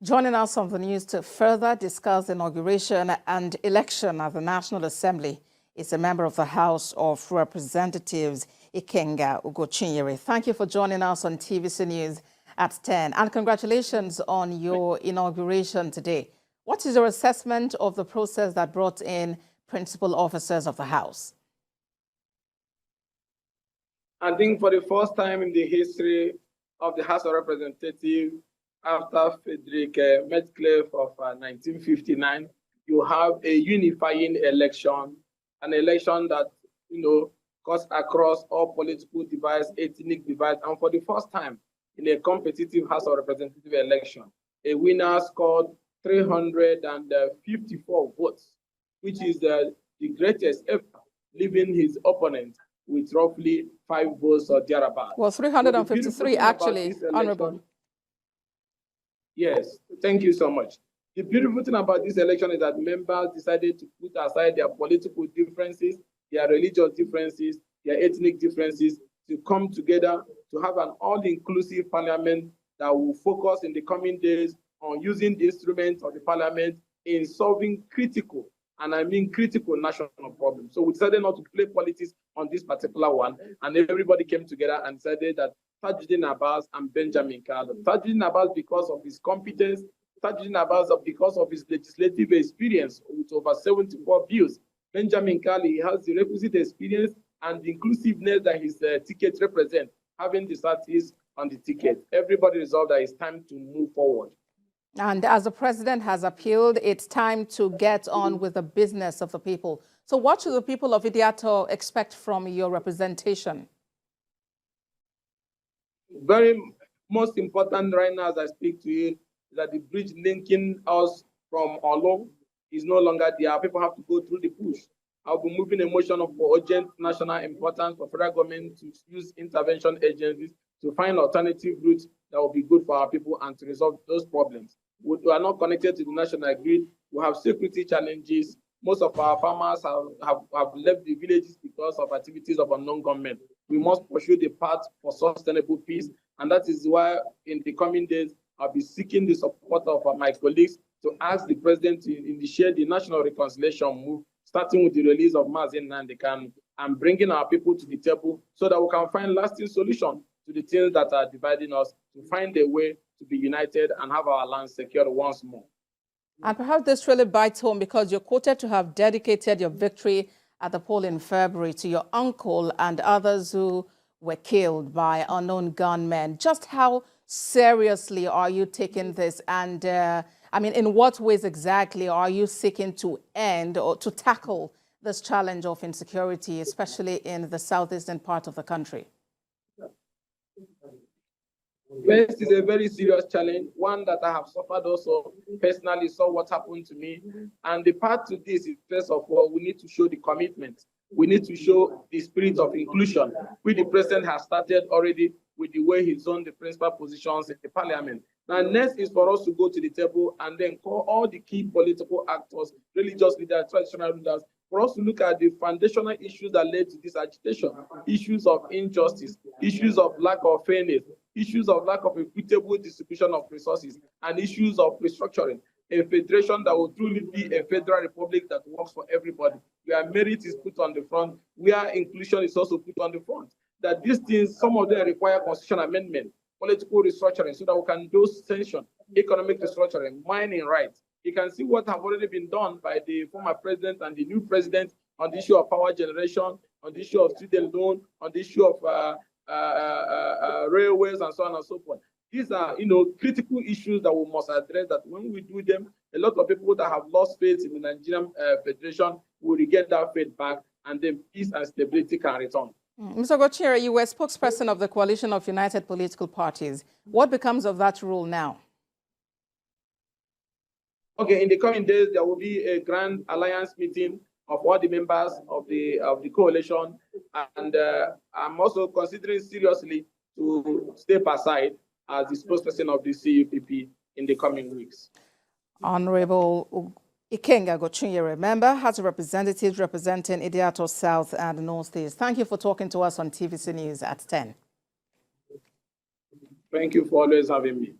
Joining us on the news to further discuss the inauguration and election at the National Assembly is a member of the House of Representatives, Ikenga Ugochinyere. Thank you for joining us on TVC News at 10. And congratulations on your inauguration today. What is your assessment of the process that brought in principal officers of the House? I think for the first time in the history of the House of Representatives, after Frederick Metcalfe of 1959, you have a unifying election, an election that, cuts across all political divides, ethnic divides, and for the first time in a competitive House of Representative election, a winner scored 354 votes, which is the greatest ever, leaving his opponent with roughly 5 votes or thereabouts. Well, 353 actually, Honorable. Yes, thank you so much. The beautiful thing about this election is that members decided to put aside their political differences, their religious differences, their ethnic differences, to come together to have an all-inclusive parliament that will focus in the coming days on using the instruments of the parliament in solving critical, and I mean critical, national problems. So we decided not to play politics on this particular one, and everybody came together and decided that Tajuddin Abbas and Benjamin Kalu. Tajuddin Abbas because of his competence, Tajuddin Abbas because of his legislative experience with over 74 bills. Benjamin Kalu has the requisite experience and the inclusiveness that his ticket represents, having the status on the ticket. Everybody resolved that it's time to move forward. And as the president has appealed, it's time to get on with the business of the people. So what should the people of Idiato expect from your representation? Very most important right now as I speak to you is that the bridge linking us from Olo is no longer there. People have to go through the bush. I'll be moving a motion of urgent national importance for federal government to use intervention agencies to find alternative routes that will be good for our people and to resolve those problems. We are not connected to the national grid. We have security challenges. Most of our farmers have left the villages because of activities of unknown government. We must pursue the path for sustainable peace, and that is why in the coming days, I'll be seeking the support of my colleagues to ask the president to initiate the national reconciliation move, starting with the release of Mazi Nnamdi Kanu and bringing our people to the table so that we can find lasting solutions to the things that are dividing us, to find a way to be united and have our land secured once more. And perhaps this really bites home because you're quoted to have dedicated your victory at the poll in February to your uncle and others who were killed by unknown gunmen. Just how seriously are you taking this? And I mean, in what ways exactly are you seeking to end or to tackle this challenge of insecurity, especially in the southeastern part of the country? First is a very serious challenge, one that I have suffered also personally, saw what happened to me. And the part to this is, first of all, we need to show the commitment. We need to show the spirit of inclusion, which the president has started already with the way he's on the principal positions in the parliament. Now, next is for us to go to the table and then call all the key political actors, religious leaders, traditional leaders, for us to look at the foundational issues that led to this agitation, issues of injustice, issues of lack of fairness, issues of lack of equitable distribution of resources, and issues of restructuring. A federation that will truly be a federal republic that works for everybody, where merit is put on the front, where inclusion is also put on the front. That these things, some of them require constitutional amendment, political restructuring, so that we can do sanction, economic restructuring, mining rights. You can see what have already been done by the former president and the new president on the issue of power generation, on the issue of student loan, on the issue of railways and so on and so forth. These are, critical issues that we must address, that when we do them, a lot of people that have lost faith in the Nigerian Federation will get that faith back, and then peace and stability can return. Mr. Ugochinyere, you were spokesperson of the Coalition of United Political Parties. What becomes of that role now? Okay, in the coming days, there will be a grand alliance meeting of all the members of the coalition, and I'm also considering seriously to step aside as the spokesperson of the CUPP in the coming weeks. Honorable Ikenga Ugochinyere, member, House of Representatives representing Idiato South and North East. Thank you for talking to us on TVC News at 10. Thank you for always having me.